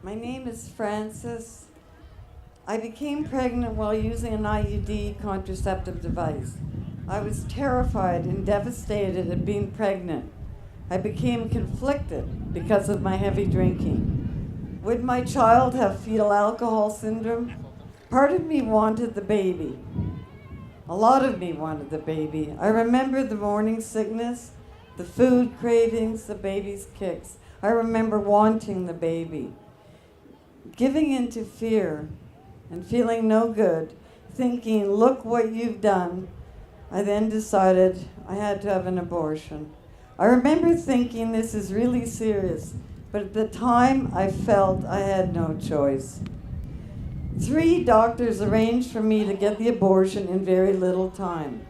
My name is Frances. I became pregnant while using an IUD contraceptive device. I was terrified and devastated at being pregnant. I became conflicted because of my heavy drinking. Would my child have fetal alcohol syndrome? Part of me wanted the baby. A lot of me wanted the baby. I remember the morning sickness, the food cravings, the baby's kicks. I remember wanting the baby. Giving into fear and feeling no good, thinking, look what you've done, I then decided I had to have an abortion. I remember thinking this is really serious, but at the time I felt I had no choice. 3 doctors arranged for me to get the abortion in very little time.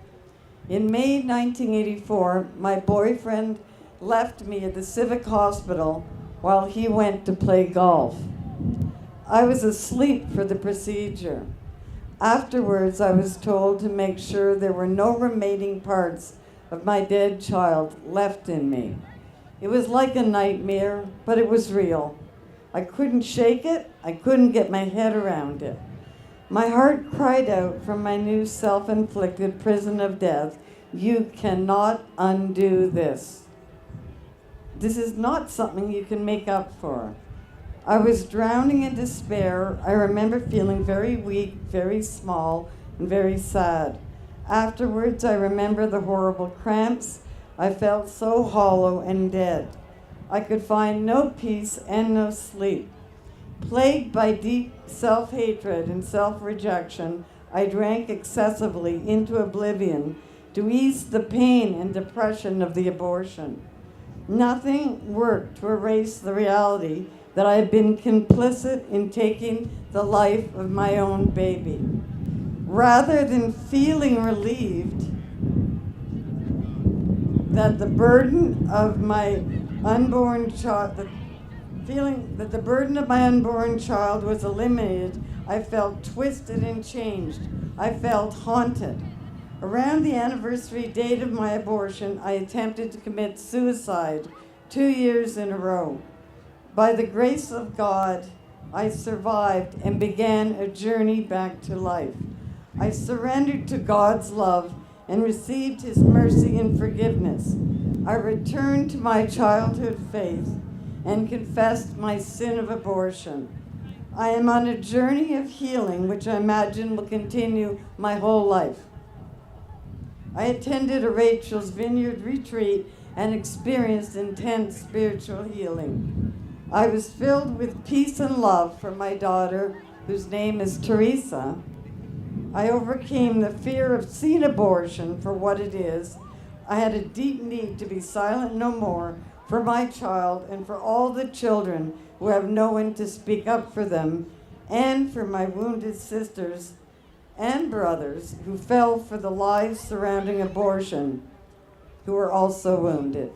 In May 1984, my boyfriend left me at the Civic Hospital while he went to play golf. I was asleep for the procedure. Afterwards, I was told to make sure there were no remaining parts of my dead child left in me. It was like a nightmare, but it was real. I couldn't shake it. I couldn't get my head around it. My heart cried out from my new self-inflicted prison of death, you cannot undo this. This is not something you can make up for. I was drowning in despair. I remember feeling very weak, very small, and very sad. Afterwards, I remember the horrible cramps. I felt so hollow and dead. I could find no peace and no sleep. Plagued by deep self-hatred and self-rejection, I drank excessively into oblivion to ease the pain and depression of the abortion. Nothing worked to erase the reality that I had been complicit in taking the life of my own baby. Rather than feeling relieved that the burden of my unborn child, the feeling that the burden of my unborn child was eliminated, I felt twisted and changed. I felt haunted. Around the anniversary date of my abortion, I attempted to commit suicide 2 years in a row. By the grace of God, I survived and began a journey back to life. I surrendered to God's love and received His mercy and forgiveness. I returned to my childhood faith and confessed my sin of abortion. I am on a journey of healing, which I imagine will continue my whole life. I attended a Rachel's Vineyard retreat and experienced intense spiritual healing. I was filled with peace and love for my daughter, whose name is Teresa. I overcame the fear of seeing abortion for what it is. I had a deep need to be silent no more for my child and for all the children who have no one to speak up for them, and for my wounded sisters and brothers who fell for the lies surrounding abortion, who are also wounded.